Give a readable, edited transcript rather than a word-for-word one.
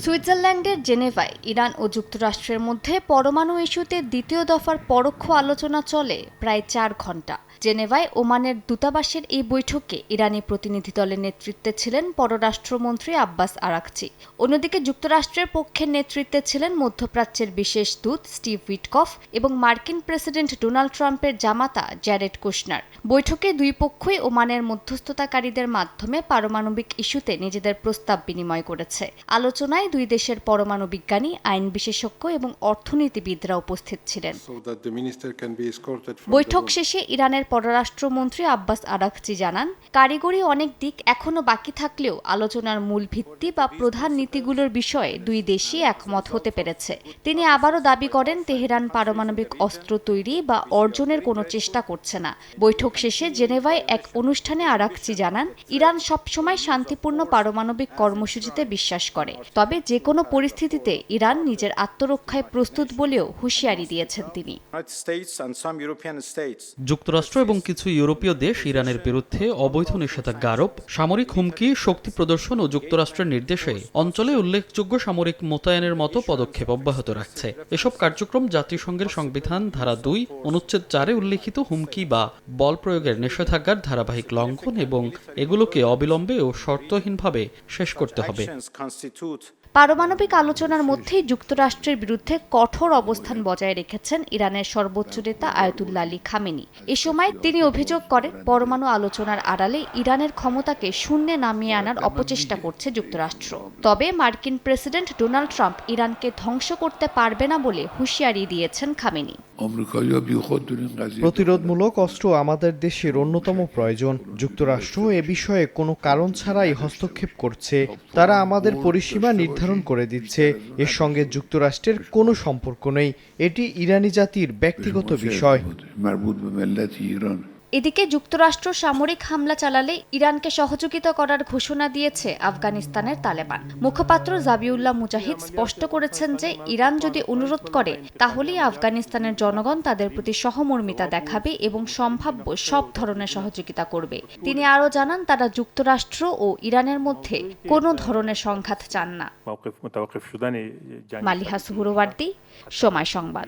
সুইজারল্যান্ডের জেনেভায় ইরান ও যুক্তরাষ্ট্রের মধ্যে পরমাণু ইস্যুতে দ্বিতীয় দফার পরোক্ষ আলোচনা চলে প্রায় 4 ঘণ্টা। জেনেভায় ওমানের দূতাবাসের এই বৈঠকে ইরানি প্রতিনিধি দলের নেতৃত্বে ছিলেন পররাষ্ট্রমন্ত্রী আব্বাস আরাকচি। অন্যদিকে যুক্তরাষ্ট্রের পক্ষের নেতৃত্বে ছিলেন মধ্যপ্রাচ্যের বিশেষ দূত স্টিভ উইটকফ এবং মার্কিন প্রেসিডেন্ট ডোনাল্ড ট্রাম্পের জামাতা জ্যারেড কুশনার। বৈঠকে দুই পক্ষই ওমানের মধ্যস্থতাকারীদের মাধ্যমে পারমাণবিক ইস্যুতে নিজেদের প্রস্তাব বিনিময় করেছে। আলোচনায় দুই দেশের পরমাণু বিজ্ঞানী, আইন বিশেষজ্ঞ এবং অর্থনীতিবিদরা উপস্থিত ছিলেন। বৈঠক শেষে ইরানের পররাষ্ট্রমন্ত্রী আব্বাস আরাকচি জানান, কারিগরি অনেক দিক এখনো বাকি থাকলেও আলোচনার মূল ভিত্তি বা প্রধান নীতিগুলোর বিষয়ে দুই দেশই একমত হতে পেরেছে। তিনি আবারও দাবি করেন, তেহরান পারমাণবিক অস্ত্র তৈরি বা অর্জনের কোনো চেষ্টা করছে না। বৈঠক শেষে জেনেভায় এক অনুষ্ঠানে আরাকচি জানান, ইরান সবসময় শান্তিপূর্ণ পারমাণবিক কর্মসূচিতে বিশ্বাস করে, তবে যে কোনো পরিস্থিতিতে ইরান নিজের আত্মরক্ষায় প্রস্তুত বলেও হুঁশিয়ারি দিয়েছেন তিনি। যুক্তরাষ্ট্র এবং কিছু ইউরোপীয় দেশ ইরানের বিরুদ্ধে অবৈধ নিষেধাজ্ঞা আরোপ, সামরিক হুমকি, শক্তি প্রদর্শন ও যুক্তরাষ্ট্রের নির্দেশে অঞ্চলে উল্লেখযোগ্য সামরিক মোতায়েনের মতো পদক্ষেপ অব্যাহত রাখছে। এসব কার্যক্রম জাতিসংঘের সংবিধান ধারা 2 অনুচ্ছেদ 4-এ উল্লেখিত হুমকি বা বল প্রয়োগের নিষেধাজ্ঞার ধারাবাহিক লঙ্ঘন এবং এগুলোকে অবিলম্বে ও শর্তহীনভাবে শেষ করতে হবে। পারমাণবিক আলোচনার মধ্যেই যুক্তরাষ্ট্রের বিরুদ্ধে কঠোর অবস্থান বজায় রেখেছেন ইরানের সর্বোচ্চ নেতা আয়াতুল্লাহ আলী খামেনি। এ সময় তিনি অভিযোগ করেন, পরমাণু আলোচনার আড়ালে ইরানের ক্ষমতাকে শূন্যে নামিয়ে আনার অপচেষ্টা করছে যুক্তরাষ্ট্র। তবে মার্কিন প্রেসিডেন্ট ডোনাল্ড ট্রাম্প ইরানকে ধ্বংস করতে পারবে না বলে হুঁশিয়ারি দিয়েছেন খামেনি। প্রতিরোধমূলক অস্ত্র আমাদের দেশের অন্যতম প্রয়োজন। যুক্তরাষ্ট্র এ বিষয়ে কোনো কারণ ছাড়াই হস্তক্ষেপ করছে। তারা আমাদের পরিসীমা নির্ধারণ করে দিচ্ছে। এর সঙ্গে যুক্তরাষ্ট্রের কোনো সম্পর্ক নেই। এটি ইরানি জাতির ব্যক্তিগত বিষয়। এদিকে যুক্তরাষ্ট্র সামরিক হামলা চালালে ইরানকে সহযোগিতা করার ঘোষণা দিয়েছে আফগানিস্তানের তালেবান। মুখপাত্র জাবিউল্লাহ মুজাহিদ স্পষ্ট করেছেন যে, ইরান যদি অনুরোধ করে তাহলেই আফগানিস্তানের জনগণ তাদের প্রতি সহমর্মিতা দেখাবে এবং সম্ভাব্য সব ধরনের সহযোগিতা করবে। তিনি আরও জানান, তারা যুক্তরাষ্ট্র ও ইরানের মধ্যে কোনো ধরনের সংঘাত চান না। মালিহা সুহরওয়ার্দী, সময় সংবাদ।